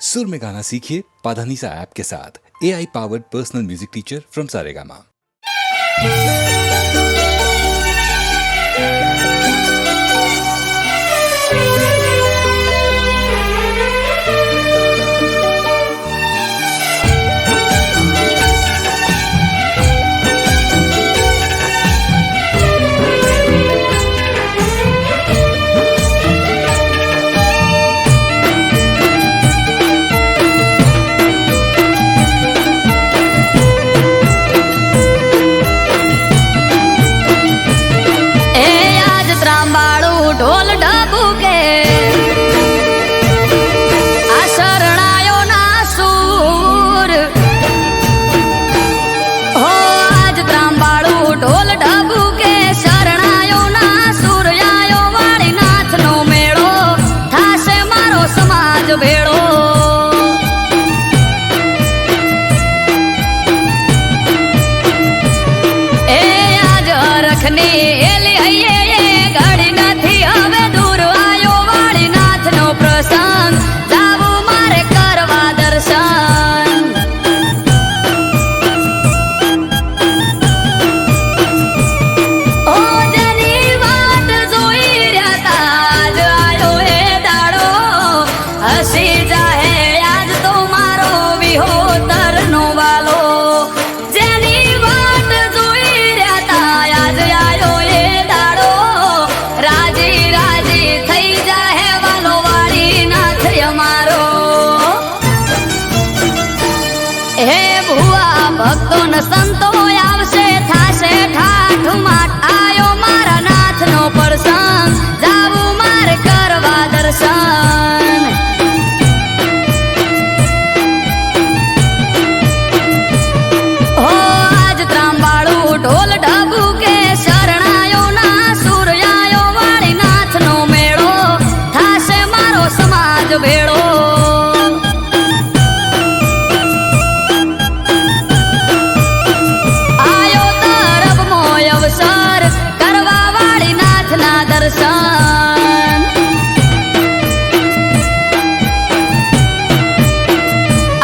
सुर में गाना सीखिए पाधानीसा ऐप के साथ AI powered personal music teacher from Saregama. ढोल ढबू के आशरणायो ना सूर हो आज त्रांबाड़ू ढोल ढबू के शरणायो ना सूर आयो वाली नाथ नो मेड़ो थासे मारो समाज भेड़ो ए आज रखनी एली हइये घड़ी નથી હવે દૂર આયો વાળીનાથનો પ્રસંગ જાવું મારે કરવા દર્શન ઓ જેની વાટ જોઈ રહ્યા તા આજ આયો હે દાડો હસી જાહે આજ તો મારો વિહોતરનો વાલો જેની વાટ જોઈ રહ્યા તા આજ આયો હે દાડો राजी राजी थई जाहे वालो वाली नाथ हमारो हे भुआ भक्तो न संतो आवशे थाशे ठाठ माठ आयो मारा नाथ नो प्रसंग जावू मारे करवा दर्शन हो आज त्रांबाड़ू ढोल ढबू के शरणायो ना सूर्यायो वालीनाथ नो मेड़ो थाशे मारो समाज भेड़ो आयो तरफ मोय अवसर करवा वालीनाथ ना दर्शन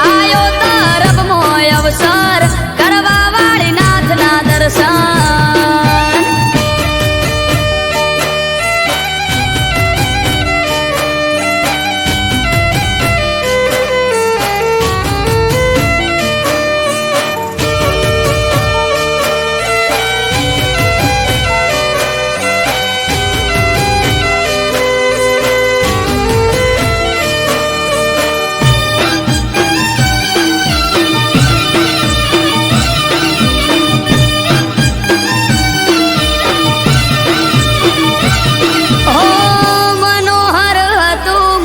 आयो तरफ मोय अवसर करवा वालीनाथ ना दर्शन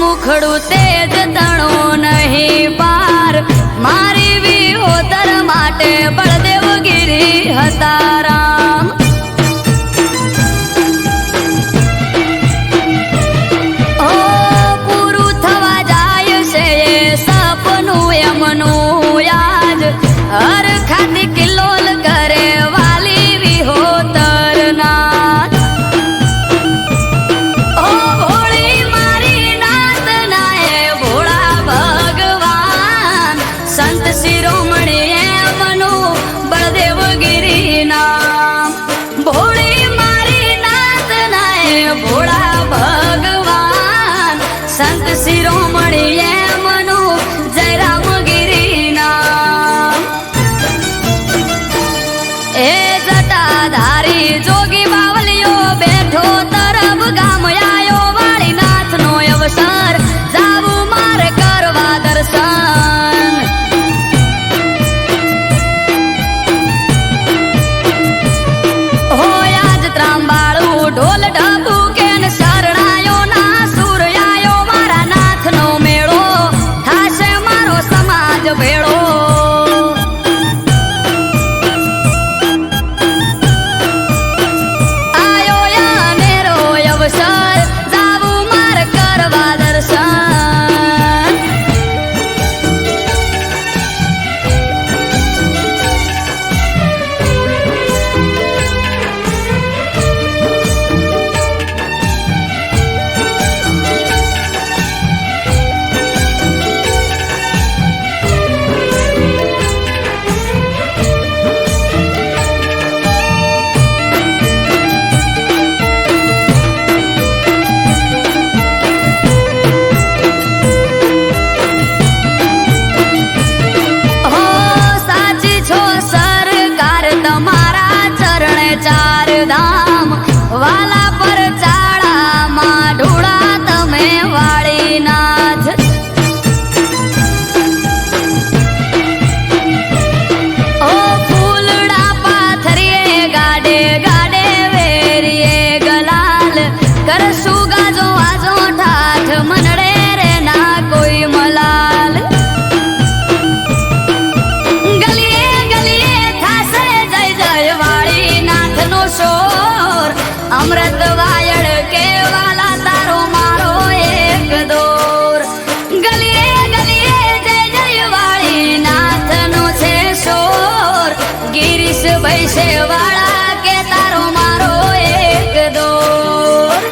मुखड़ू तेज तणो नहीं पार मारी विहोतर माटे बलदेव गिरी हताराम ओ पूरू थवा जाय से सपनु यमनु याद हर खाती किलोल करे वाली विहोतर नाथ ओ भोली मारी नाथ नाए भोला भगवान संत शिरोमणि मनु बलदेव गिरी नाम भोली मारी नाथ नाए भोला भगवान संत शिरोमणि मनु जयराम गिरी नाम ए जटाधारी जोगी बावलियो बैठो तरफ गाम आयो वालीनाथ नो अवसर जावू मारे करवा दर्शन हो आज त्रांबाड़ू ढोल ढबू के शरणायो ना सूर आयो मारा नाथ नो मेड़ो थाशे मारो समाज भेड़ो आयो या नेरो अवसर जावू मार करवा दर्शन શેવાળા કે તારો મારો એક દોર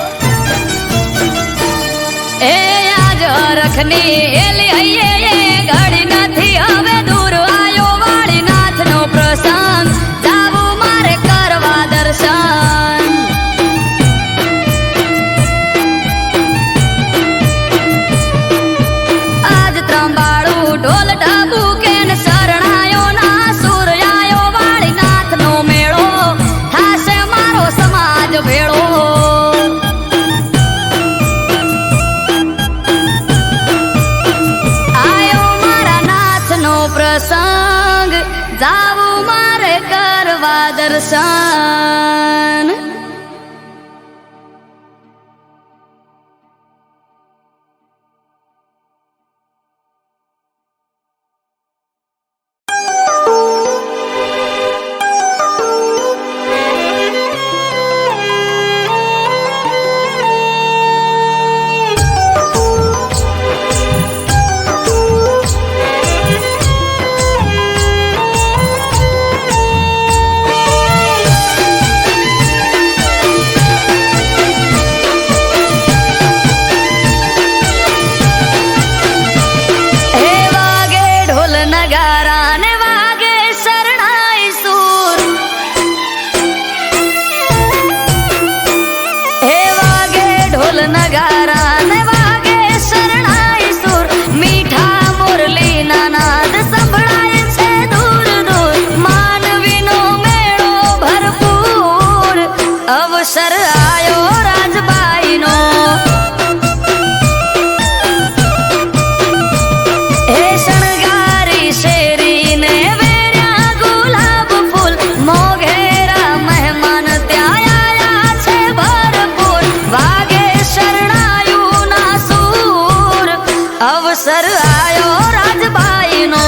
એ આજ રખની એલી હૈયે ઘડી નથી હવે દૂર આયો વાળીનાથનો પ્રસંગ જાવું મારે કરવા દર્શન આજ ત્રંબાળું ઢોલ ઢબુ કે શરણાયો ના સૂર્યાયો વાળીનાથનો મેળો થાશે મારો સમાજ ભેળો આયો મારા નાથનો પ્રસંગ જાવું મારે કરવા દર્શન અવસર આયો રાજબાઈનો હે શણગારી શેરીને વેર્યા ગુલાબ ફૂલ મોઘેરા મહેમાન ત્યાં આયા છે ભરપૂર વાગે શરણાયું ના સૂર અવસર આયો રાજબાઈનો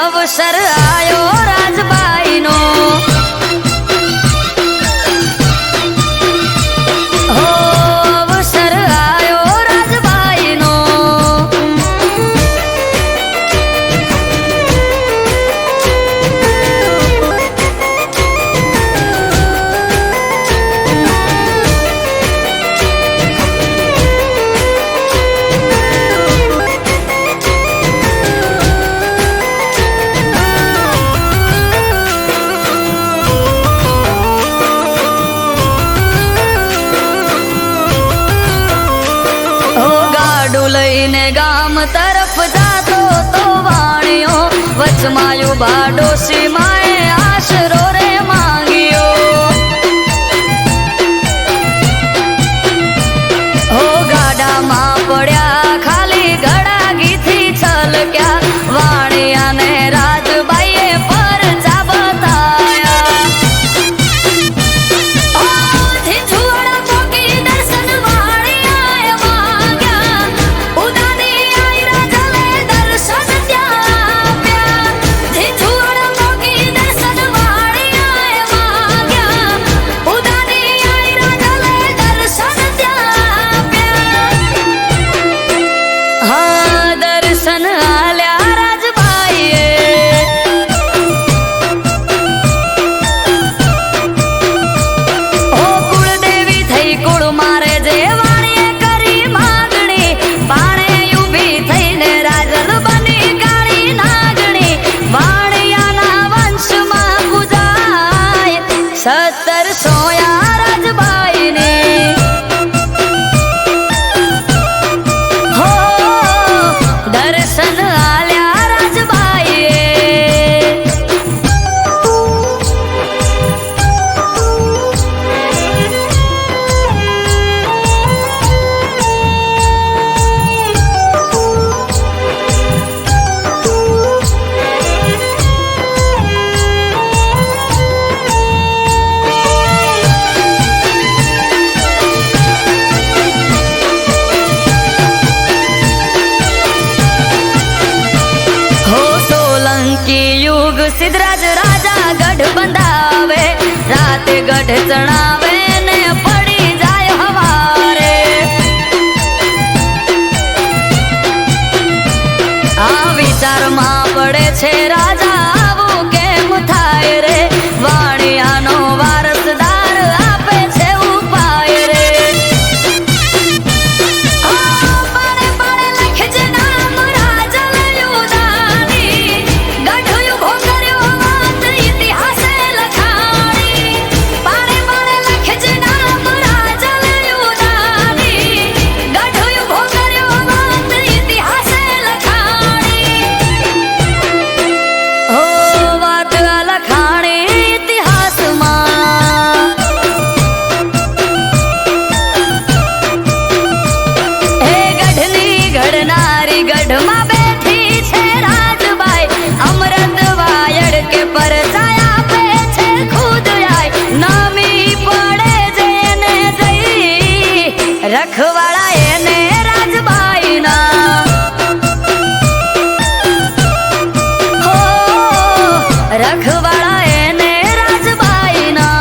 અવસર આયો રાજબાઈનો હો અવસર આયો રાજબાઈનો લઈને ગામ તરફ જાતો તો વાણિયો વચમાયું બાડોશી માએ આશરો રે માંગ્યો હો ગાડામાં પડ્યા ખાલી ગળાગીથી છલક્યા વાણિયાને રાજબાઈએ પરચા બતાયા દર્શન ત્યાં આપ્યા સિદ્ધરાજ રાજા ગઢ બંધાવે, રાતે ગઢ ચણાવે ને પડી જાય હવારે. આ વિચારમાં પડે છે રાજા આવું કેમ થાય રે, વાણિયાનો વારસદાર આપે છે ઉપાય રે. પાડે પાડે લખજે નામ રાજલયુદાની, ગઢ ઉભો કર્યો વાત ઇતિહાસે લખાણી. પાડે પાડે લખજે નામ રાજલયુદાની, ગઢ ઉભો કર્યો વાત ઇતિહાસે લખાણી. હો વાત લખાણી ઇતિહાસમાં. હે ગઢની ઘડનારી ગઢમાં બેઠી છે રાજબાઈ, અમૃત વાયડ કે પરચાય આપે છે ખુદ આય. નમી પડે જેને જઈ રખવાળા એને રાજબાઈના. હો રખવાળા એને રાજબાઈના.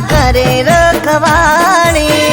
કરે રખવાણી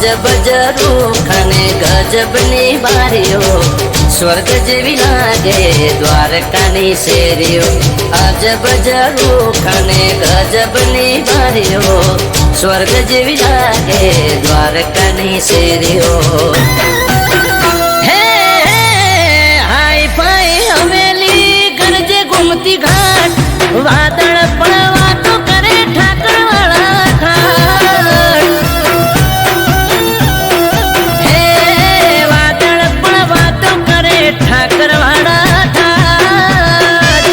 અજબ ઝરૂખાને ગજબની બારીઓ, સ્વર્ગ જેવી લાગે દ્વારકાની શેરીઓ. અજબ ઝરૂખાને ગજબની બારીઓ, સ્વર્ગ જેવી લાગે દ્વારકાની શેરીઓ. હે હાઈ ફાઈ હવેલી ગરજે ગુમતી ઘાટ, વાદળ પણ વાતો કરે ઠાકર વાળા ઘાટ. હે વાદળ પણ વાતો કરે ઠાકર વાળા ઘાટ.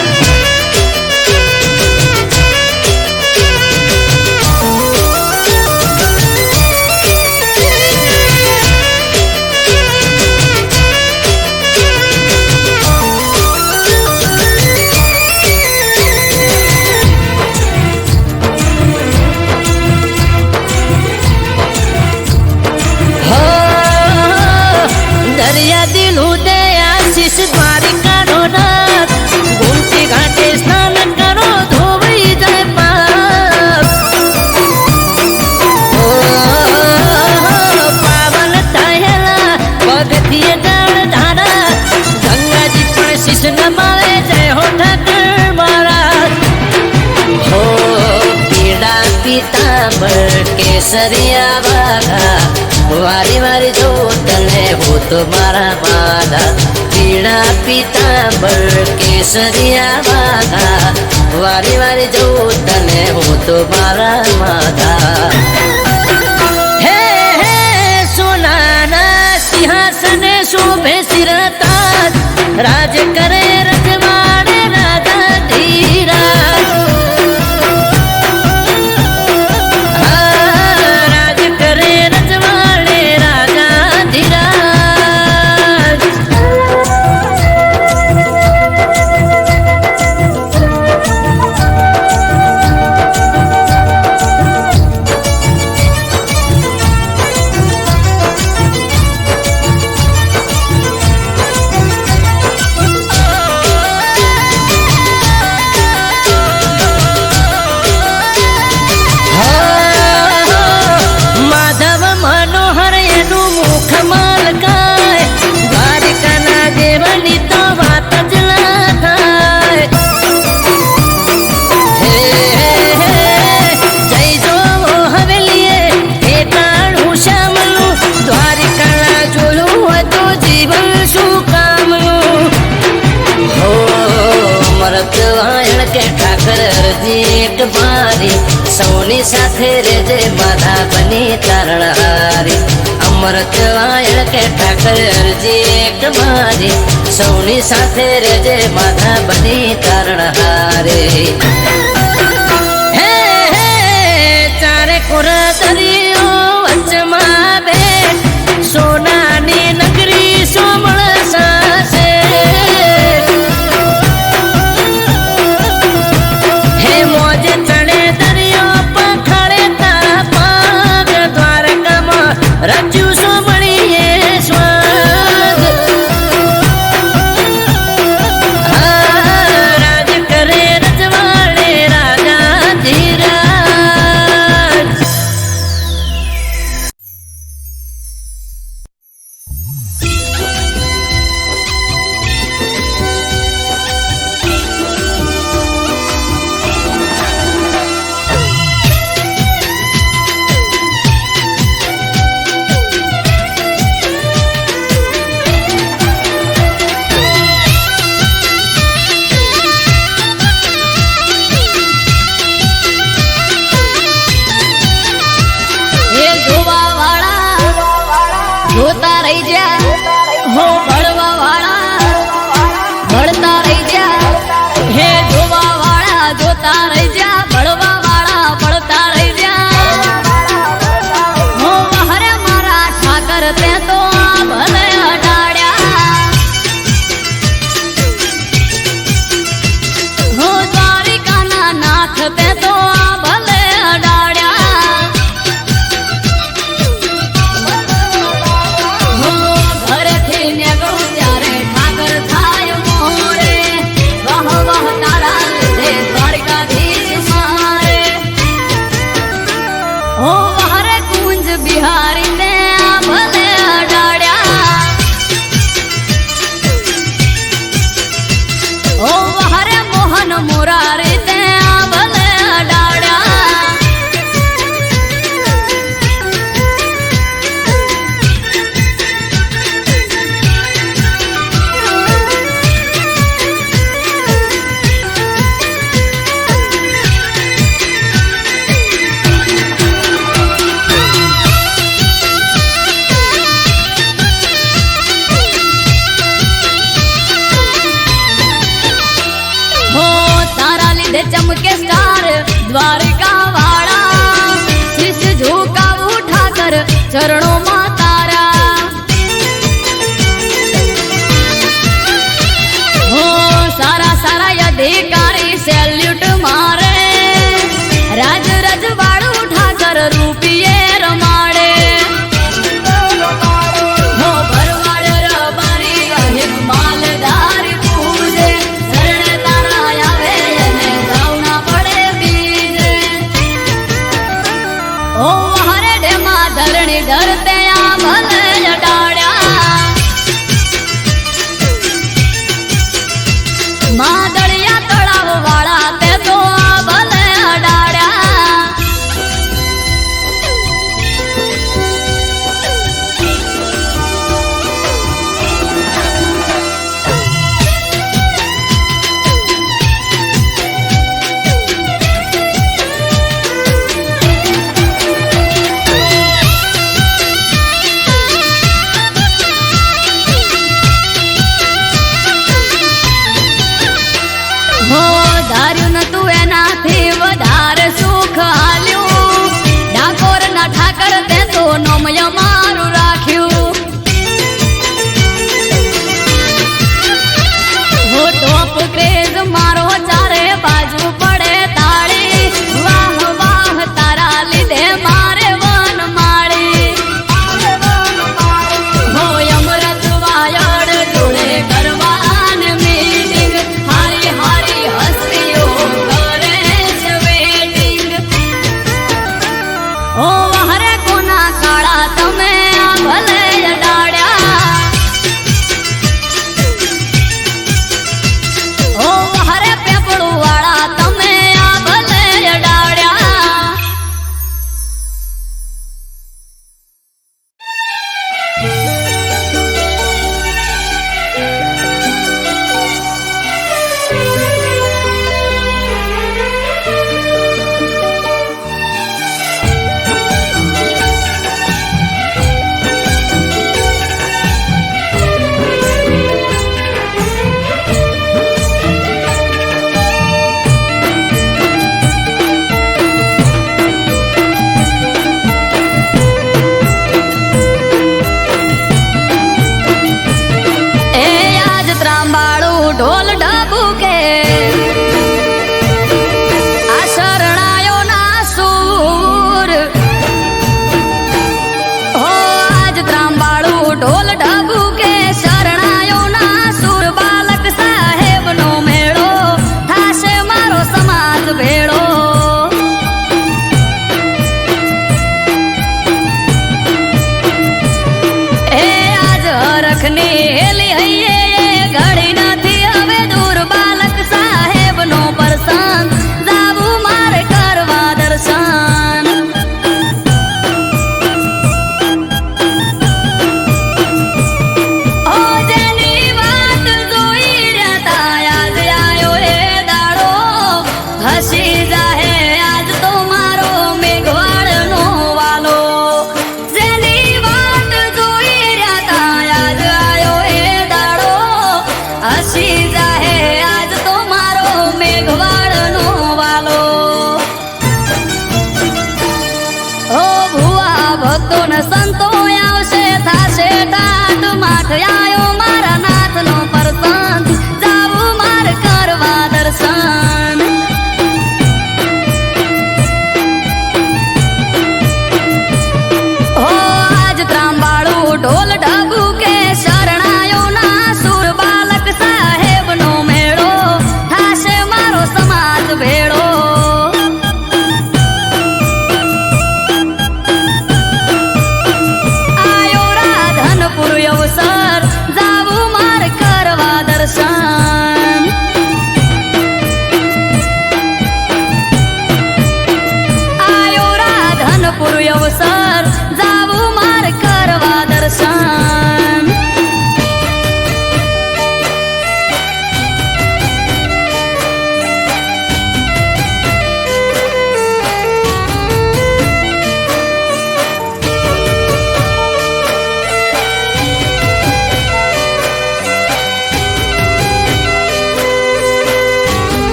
દરિયા દિલ ઉદય આશીષ દ્વારિકાનો નાથ, ગુમતી ઘાટે સ્નાન કરો ધોવાઈ જાય પાપ. પાવન થયેલા પગથિયે જળ ધારા, ગંગાજી પણ શીશ નમાવે જય હો ઠાકર મારા. હો પીડા પીતાંબર કેસરિયા વાઘા, વારી વારી જો તને હું તો મારા માધા. પીળા પીતાંબર કેસરિયા વાઘા, વારી વારી જો તને હું તો મારા માધા. હે હે સોનાના સિંહાસને શોભે શિરતાજ, રાજ કરે રજવાડે રાજા ધીરાજ. રાજ કરે રજવાડે રાજા ધીરાજ. માધવ મનોહર એનું મુખ માલકાય, દ્વારિકાના દેવની તો વાત જ ના થાય. હે જય જો હવેલીએ ઠેકાણું શ્યામનું, દ્વારિકાના જોયું હોય તો જીવન શું કામનું. હો મરદ વાયણ કે ઠાકર અરજી એક બારી, સૌની સાથે રેજે માધા બની તારણહારી. અમૃત વાયણ કે ઠાકર અરજી એક મારી, સૌની સાથે રેજે માધા બની તારણહારી. હે હે ચારે કોરા દરિયો વચમાં બે, સોનાની નગરી સોમળ સાસે. હે મોજે ચડે દરિયો પખાડે તારા પાગ, દ્વારકામાં રચ્યું સોમણીએ સ્વાગ. રાજ કરે રજવાડે રાજા ધીરાજ. એ જોવા વાળા જોતા રહી જા, હો ભળવા વાળા ભળતા રહી જા. હે જોવા વાળા જોતા રહી જા, ભળવા વાળા ભળતા રહી જા. હો હરે મારા ઠાકર તે તો આ ભલે અડાડ્યા. હો દ્વારિકાના નાથ તે તો આ ભલે અડાડ્યા. હો ઘરેથી નીકળું ત્યારે ઠાકર થાય મોરે, વાહ વાહ તારા લીધે દ્વારકાધીશ મારે. હો હરે કુંજ બિહારી ને चमके स्टार द्वारिका वाला शीश झुका उठाकर चरणों में तारा हो सारा सारा अधिकारी सैल्यूट मारे राज रजवाड़ उठाकर रूपिये रमाड़े हो भरवाड़ रबारी अहिक मालदार पूजे शरण तारा आवे ने गावना पड़े बीजे ओ हरे ढेमा धरणी धरते आ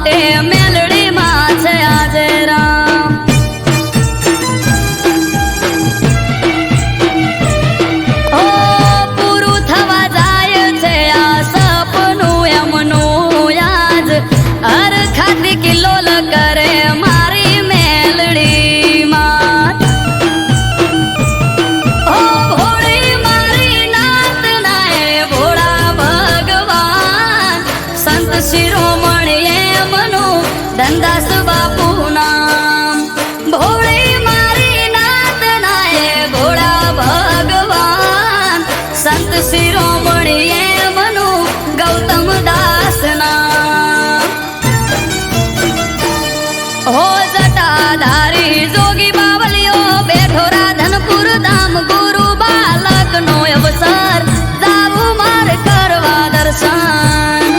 માટે મેલડીમાં છે આજે રામ. ઓ પૂરું થવા જાય છે આ સપનું એમનું યાદ હર ખાતી કિલ્લોલ કરે મારી મેલડીમાં. ઓ ભોળી મારી નાત નાય ભોળા ભગવાન સંત શિરોમણી એમનું ધનદાસ બાપુ નામ. ભોળી મારી નાત નાય ભોળા ભગવાન સંત શિરોમણી એમનું ગૌતમ દાસ નામ. હો જટાધારી જોગી બાવલિયો બેઠો રાધનપુર ધામ ગુરુ બાલક નો અવસર જાવું માર કરવા દર્શન.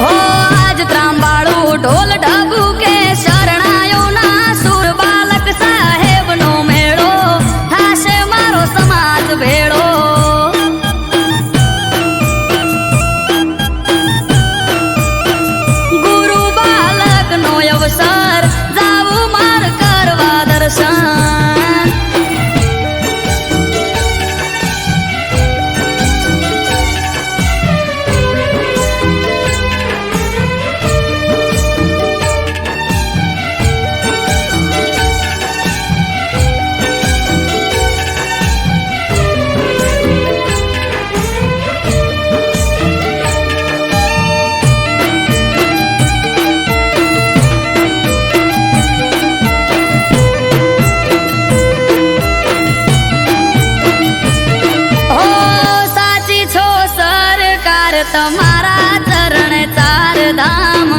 હો આજ ત્રાંબાળું ઢોલ ઢબુ કે શરણાયો ના સુર બાલક સાહેબ નો મેળો થાશે મારો સમાજ ભેળો. ગુરુ બાલક નો અવસર જાવું માર કરવા દર્શન. ઓ સાચી છો સરકાર તમારા ચરણ ચાર ધામ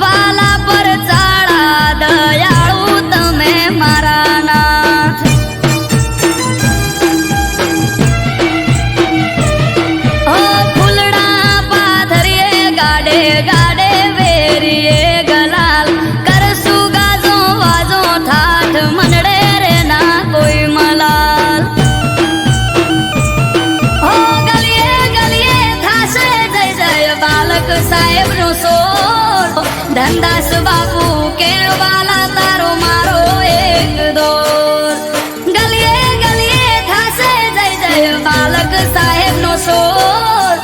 વાલા પર ચાળા દયાળુ તમે મારા નાથ. ઓ ફૂલડા પાથરીએ ગાડે ગાડે વેરીએ ગલાલ કરશું ગાજો વાજો ઠાઠ મનડે રે ના કોઈ મલાલ. ઓ ગલીએ ગલીએ થાશે જય જય બાલક સાહેબ નો સોર ધનદાસ બાપુ કે વાલા તારો મારો એક દોર. ગલીએ ગલીએ થાશે જય જય બાલક સાહેબ નો સોર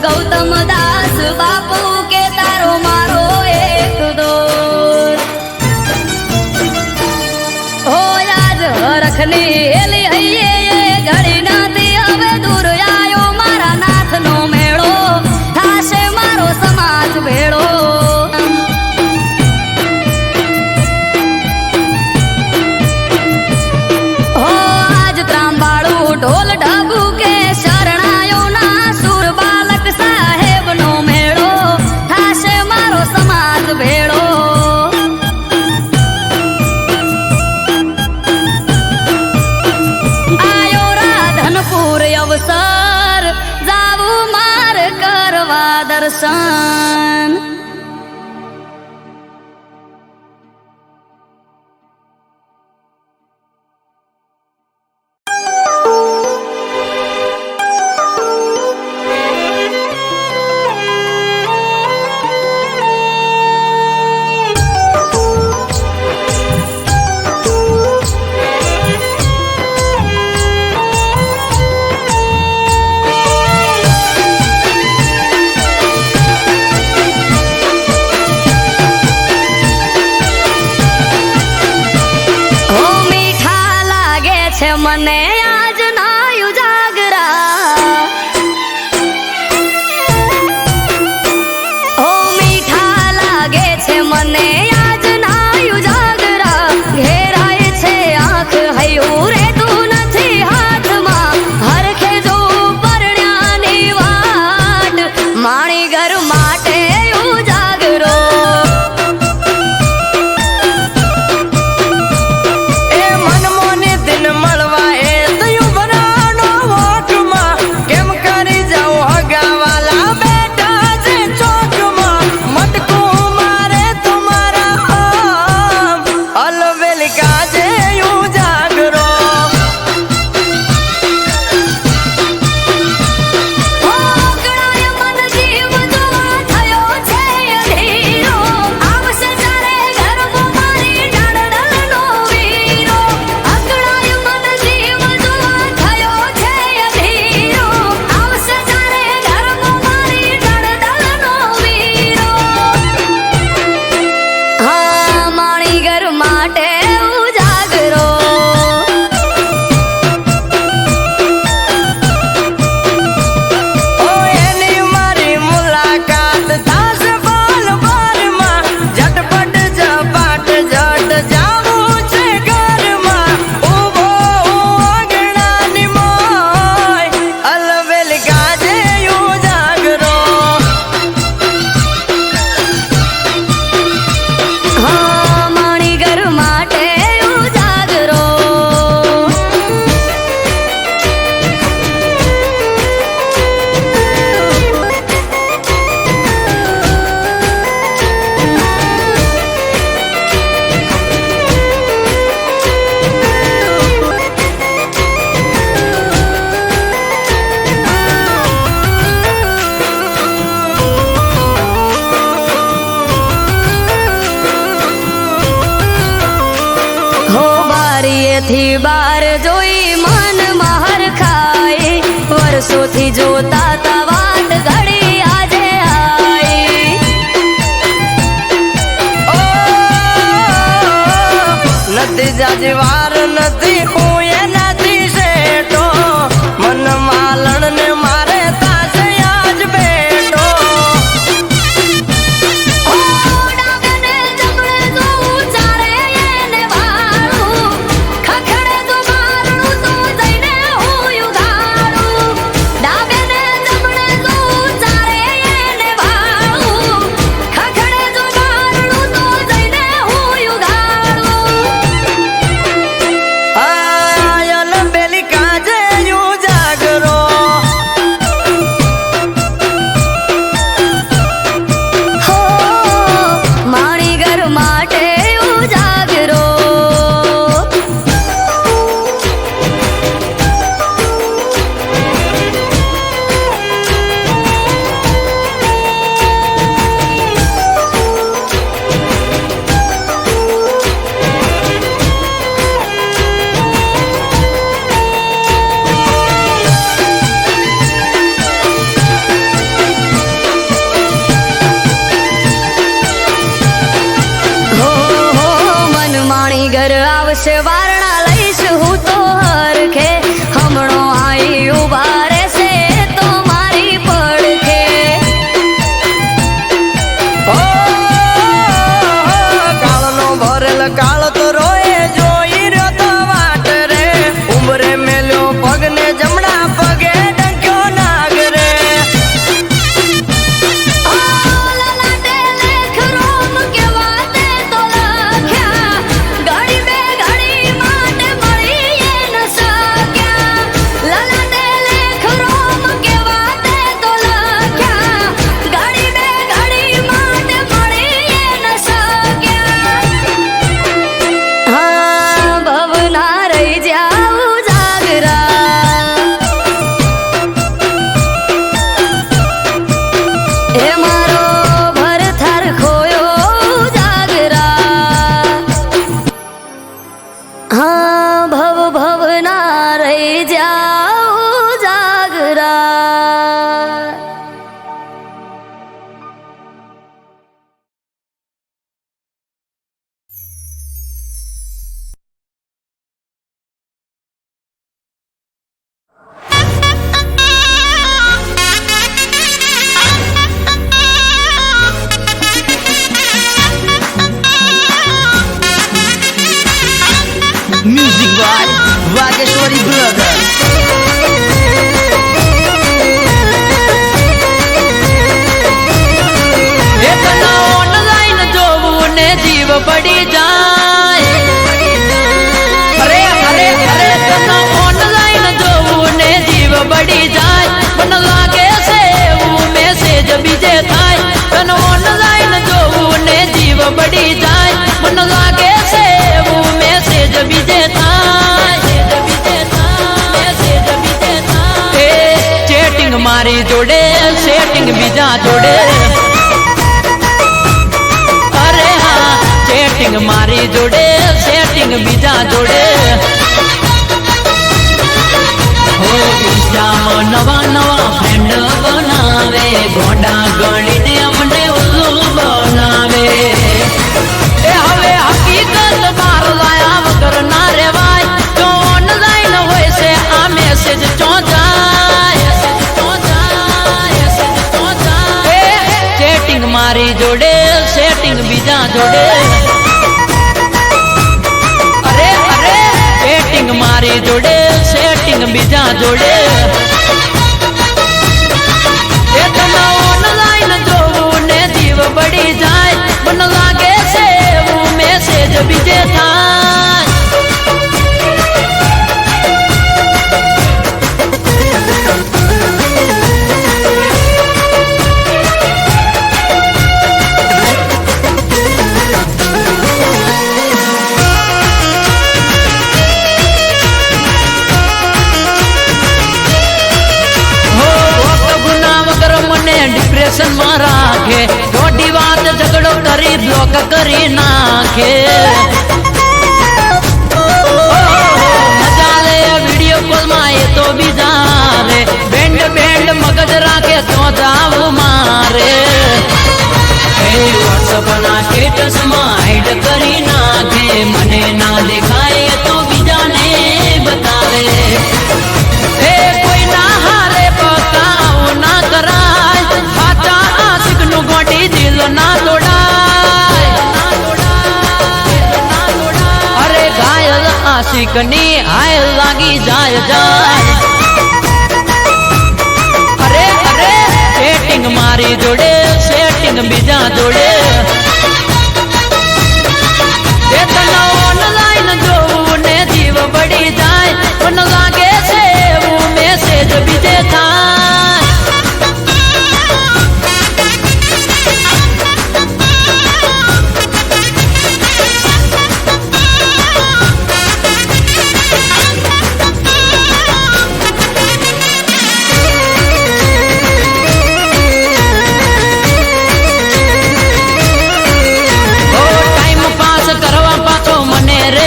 ગૌતમ દાસ બાપુ કે તારો મારો એક દોર. ઓ આજ હરખની હેલી હૈયે ઘડી નથી હવે દૂર આયો મારા નાથ નો મેળો થાશે મારો સમાજ ભેળો. હો આજ ત્રાંબાળું ઢોલ ઢબુ કે શરણાયો ના સુર બાલક સાહેબ નો મેળો થાશે મારો સમાજ ભેળો. આયો રાધનપુર અવસર જાવું માર કરવા દર્શન. ઓ મીઠા લાગે છે મને આજ ના ઉજાગરા. ઓ મીઠા લાગે છે મને આજ ના ઉજાગરા. ઘેરાય છે આંખ હૈયું રેતું નથી હાથમાં હરખે જો પરણ્યાની વાટ માણી ઘર માટે ઉજાગરો. એ મનમોને દિન મળવા એ તયું બનાનો વોટમાં કેમ કરી જાઉં હગાવાલા બેટા છે ચોકમાં મટકું મારે તમારા આમ અલવેલી કાજે ઉજાગરો. ઓ થી બાર જોઈ મન મહર ખાઈ વર્ષોથી જોતા તા વાટ ઘડી આજે આઈ નથી જાજી વાર નથી હું એનાથી શેઠો મન માલણ ને મારે તાજે આજ બેઠો ડાબેને જમણે જોઉં ચારે એને વાળું ખખડે તો મારણું તો જઈને હું ઉગાડું ડાબેને જમણે જોઉં ચારે એને વાળું ખખડે તો મારણું તો જઈને હું ઉગાડું આયલ બેલી કાજે યુ જાગરો હો માણી ઘર માટે ઉજાગરો હો મન માણી ઘર આવશે વારણા લઈશ હું તો હરખે હમણો આઈ ઉભા રહેશે તો મારી પડખે કાળનો ભરેલ કાળ તો રોએ જોઈ રહ્યો તો વાટ રે ઉમરે મેલ્યો પગને જમણા પગે ડંક્યો નાગ રે લલાટે લેખ રોમ કેવા તે તો લખ્યા ઘડી બે ઘડી માટે મળી એ ન શક્યા લલાટે લેખ રોમ કેવા તે તો લખ્યા ઘડી બે ઘડી માટે મળી એ ન શક્યા હા ભવના રહી જાઉં જાગરા એ મારો ભરથાર ખોયો જાગરા હા ભવ ભવના રહી જાઉં જાગરા music by Vageshwari brothers online જોવું ને જીવ પડી જાય અરે અરે અરે તને ઓનલાઈન જોવું ને જીવ પડી જાય મને લાગે છે એવું મેસેજ બીજે થાય તને ઓનલાઈન જોવું ને જીવ પડી જાય મને લાગે છે એવું મેસેજ બીજે થાય ચેટિંગ મારી જોડે સેટિંગ બીજા જોડે અરે હા ચેટિંગ મારી જોડે સેટિંગ બીજા જોડે હો ઇન્સ્ટામાં નવા નવા ફ્રેન્ડ બનાવે ગોડા ગણીને અમને ઉલ્લુ બનાવે એ હવે હકીકત માર લાયા વગર ના રેવાય તો ઓનલાઈન હોય છે આ મેસેજ ચેટિંગ મારી જોડે સેટિંગ બીજા જોડે અરે અરે ચેટિંગ મારી જોડે સેટિંગ બીજા જોડે એ તને ઓનલાઈન જોવું ને જીવ પડી જાય મને લાગે છે એવું મેસેજ બીજે થાય ડિપ્રેશન માં રાખે દોઢી વાત ઝઘડો કરી બ્લોક કરી નાખે બીજા રે બેન્ડ બેન્ડ મગજ રાખે તો જાવું મારે વોટ્સઅપ ના સ્ટેટસ માં હાઈડ કરી નાખે મને ના દેખાય તો બીજાને બતાવે એ કોઈ ના હારે પકાવ ના કરાય સાચા આશિક નું ગોટી દિલ ના તોડાય અરે ઘાયલ આશિક ની હાય લાગી જાય જાય અરે અરે સેટિંગ મારી જોડે સેટિંગ બીજા જોડે એ તને ઓનલાઈન જોવું ને જીવ બળી જાય પણ લાગે છે એવું મેસેજ બીજે થાય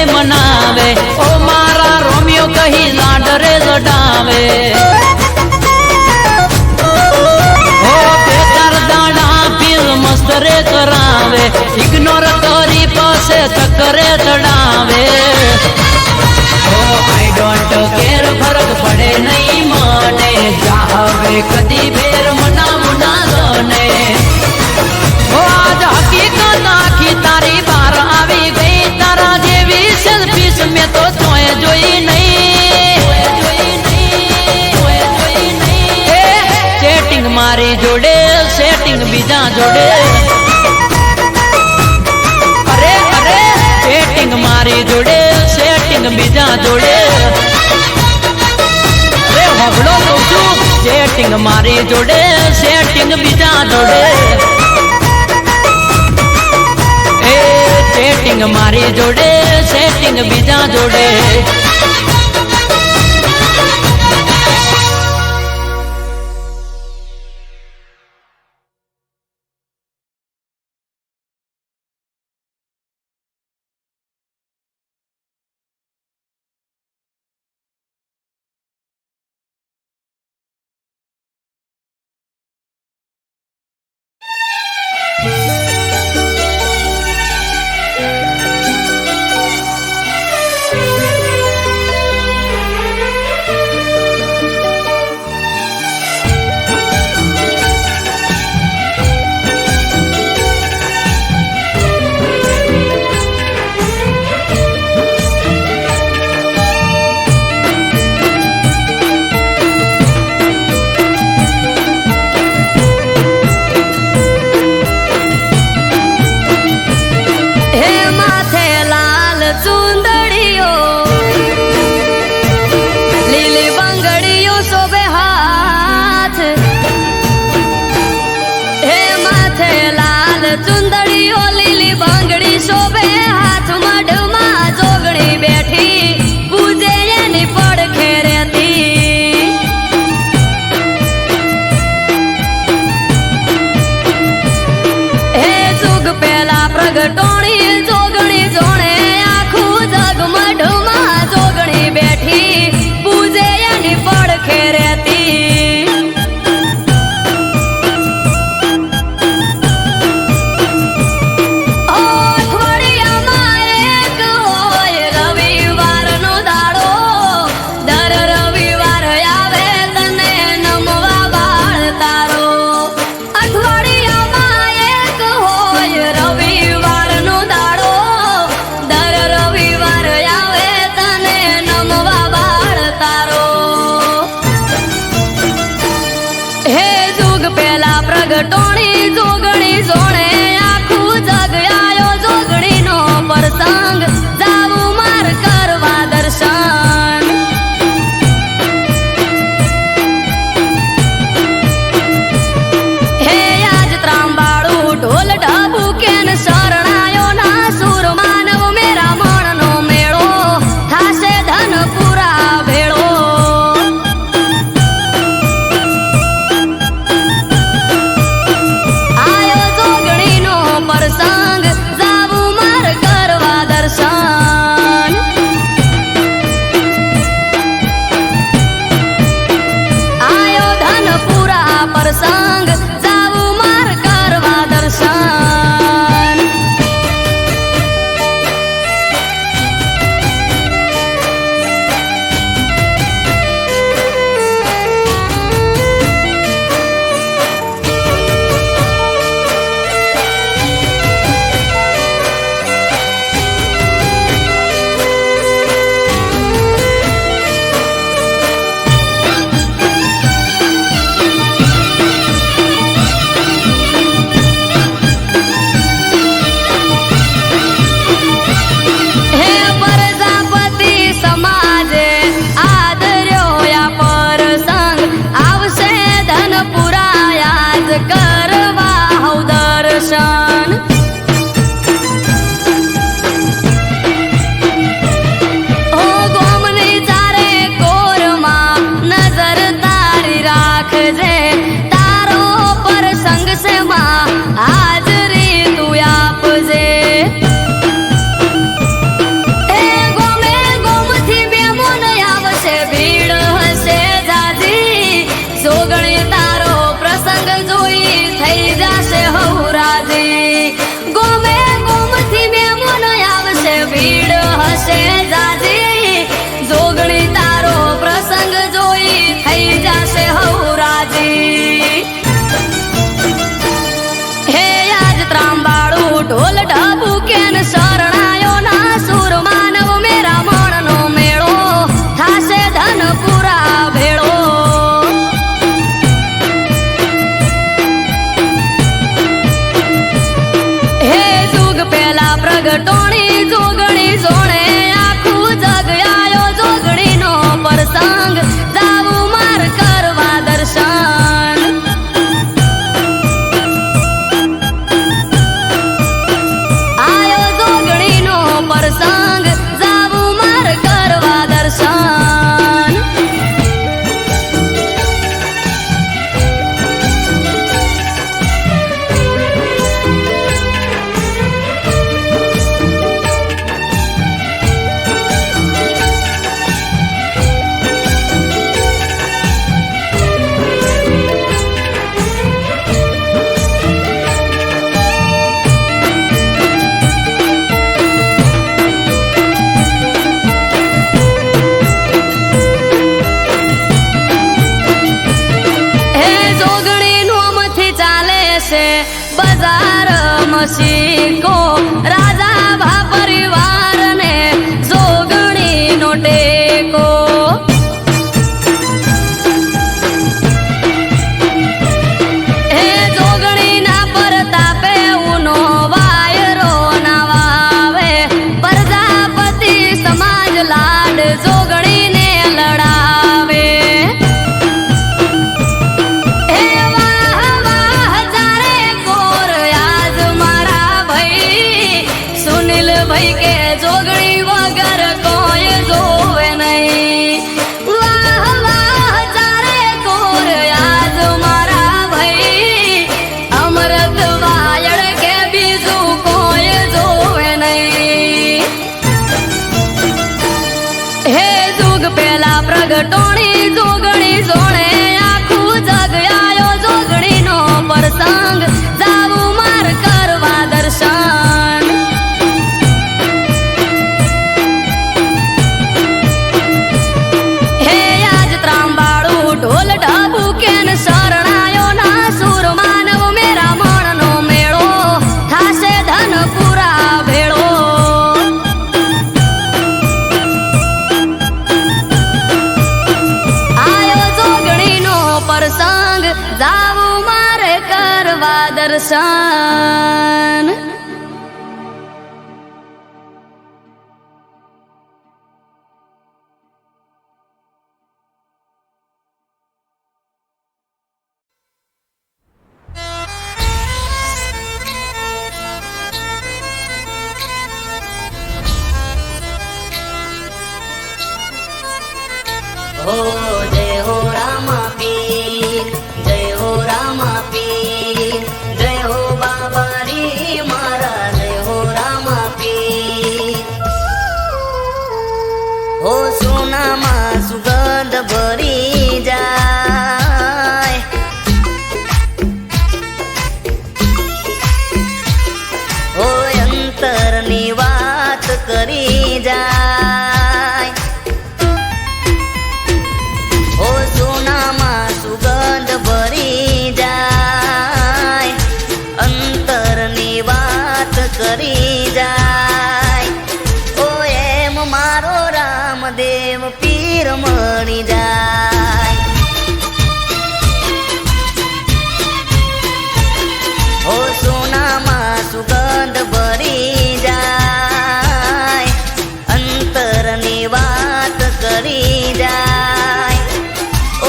મનાવે ઓ મારા રોમિયો કહી લાડ રે લડાવે ઓ બેકાર દાડા પીલ મસ્ત રે કરાવે ઇગ્નોર કરી પાસે ચક્કરે ચડાવે ઓ આઈ ડોન્ટ કેર ફરક પડે નહીં મને જાવે કદી ફેર મનાવું ના ગને ઓ આજ હકીકત આખી તારી બાર આવી ગઈ તારા જેવી સેલ્ફીસ મેં તો જોઈ જોઈ નહીં સેટિંગ મારી જોડે સેટિંગ બીજા જોડે અરે અરે સેટિંગ મારી જોડે સેટિંગ બીજા જોડે અરે હબળો કહું છું સેટિંગ મારી જોડે સેટિંગ બીજા જોડે સેટિંગ મારી જોડે સેટિંગ બીજા જોડે આય હાજરી તું આપજે. એ ગોમે ગોમથી બેમોન આવશે, ભીડ હશે જાજી. જોગણી તારો પ્રસંગ જોઈ થઈ જશે હૌરાજી. ગોમે ગોમથી બેમોન આવશે, ભીડ હશે જાજી. જોગણી તારો પ્રસંગ જોઈ થઈ જશે હૌરાજી. હે આજ ત્રાંબાળું ઢોલ ઢબુ કેન શરણાયો ના સુર માનવ મેરા મણનો મેળો થાશે ધનપુરા ભેળો. હે જુગ પેલા પ્રગટોણી જોગણી જોણે આખું જગ આયો. જોગણીનો પ્રસંગ જાવું માર કરવા દર્શન. આયો જોગણીનો પ્રસંગ જાવું માર કરવા દર્શન. હે જોગણીનો મથી ચાલે છે બજાર મસીકો. રાજા ભા પરિવારને જોગણીનો ટેકો. હે જોગણીના પ્રતાપે ઉનો વાયરો ના વાવે. પ્રજાપતિ સમાજ લાડ જોગણીને લડાવે. હે વાહ વાહ જાણે કોર આજ મારા ભાઈ. સુનિલ ભાઈ કે જોગણી વગર કોઈ જોવે નહીં. વાહ વાહ જાણે કોર આજ મારા ભાઈ. અમૃત વાયડ કે બીજું કોઈ જોવે નહીં. હે જુગ પેલા પ્રગટોણી જોગણી જોણે આખું જગ આયો. જોગણીનો પ્રસંગ જાવું માર કરવા દર્શન. હે આજ ત્રાંબાળું ઢોલ ઢબુ કેન શરણાયો ના સુર માનવ મેરા મણનો મેળો થાશે ધનપુરા ભેળો. આયો જોગણીનો પ્રસંગ જાવું મારે કરવા દર્શન. हो जय हो रामा पीर, जय हो रामा पीर, जय हो बाबा रे मारा, जय हो रामा पीर. हो सोनाમાં સુગંધ ભરી જાય. हो અંતરની વાત કરી જાય. हो સોનામાં સુગંધ ભરી જાય. અંતરની વાત કરી જાય. ઓ એમ મારો રામદેવ પીર મળી જાય. हो સોનામાં સુગંધ ભરી જાય. અંતરની વાત કરી જાય.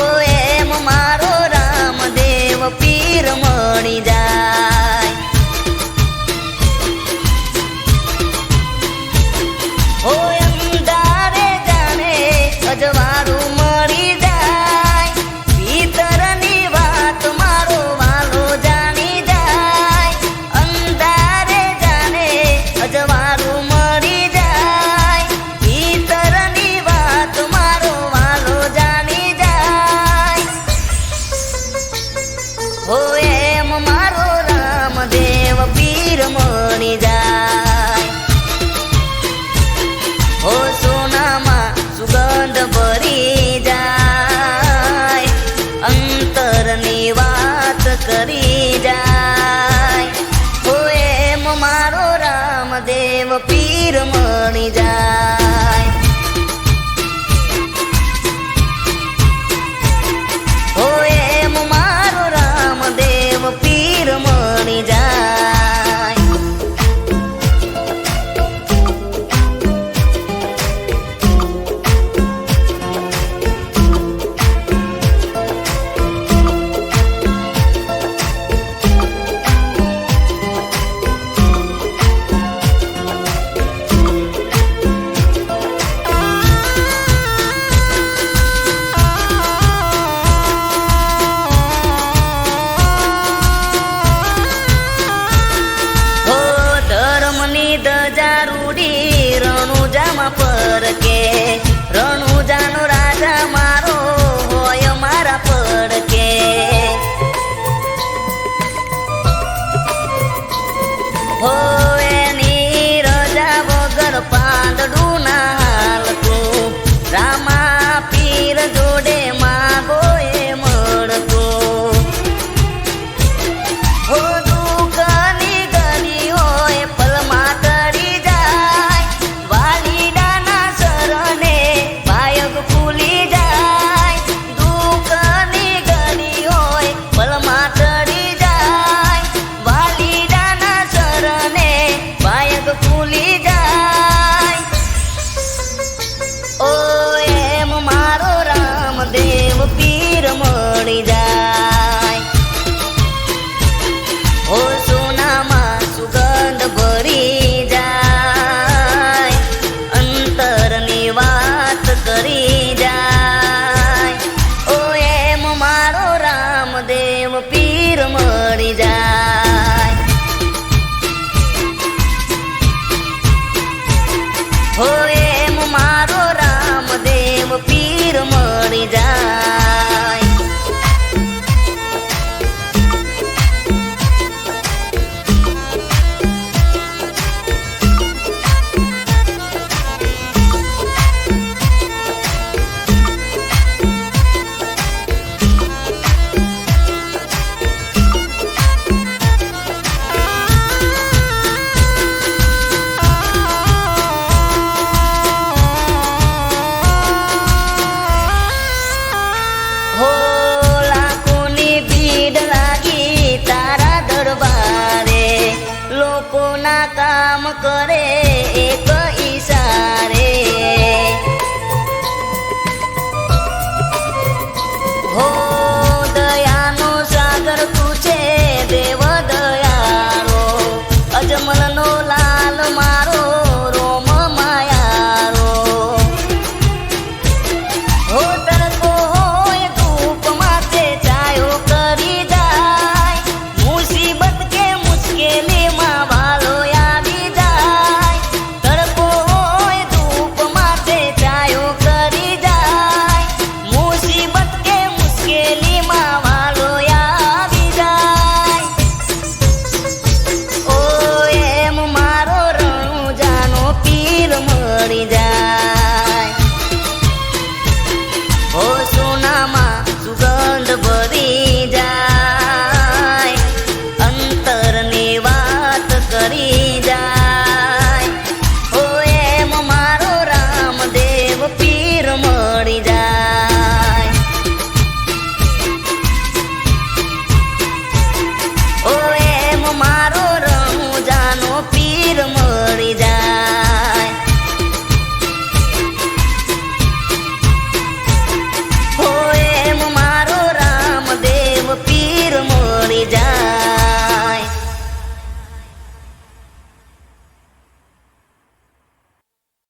ઓ એમ મારો રામદેવ પીર મળી જાય. ઓ અંધારે જાણે અજવાળું મળી જાય. ભીતરની વાત મારો વાલો જાણી જાય. હો એની રજા વગર પાંદડું ના હાલતું રામા પીર જોડે માગો એ મળતું હો દુઃખની ઘડી હોય પલમાં ટળી જાય વાલીડાના શરણે પાયગ ફૂલી જાય દુઃખની ઘડી હોય પલમાં ટળી જાય વાલીડાના શરણે પાયગ ફૂલી જાય ઓ એમ મારો રામદેવ પીર મળી જાય ઓ સોનામાં સુગંધ ભરી જાય અંતરની વાત કરી જાય ઓ એમ મારો રામદેવ પીર મળી જાય હો એમ મારો રામદેવ પીર મળી જાય હો લાખોની ભીડ લાગી તારા દરબારે લોકોના કામ કરે એક ઈશારે હો દયાનો સાગર તું છે દેવ દયાળો અજમલનો લાલ મારો રોમ માયારો હો તડકો હોય ધૂપ માથે છાયો કરી જાય મુસીબત કે મુશ્કેલીમાં વાલો આવી જાય તડકો હોય ધૂપ માથે છાયો કરી જાય મુસીબત કે મુશ્કેલીમાં વાલો આવી જાય ઓ એમ મારો રણુજાનો પીર મળી જાય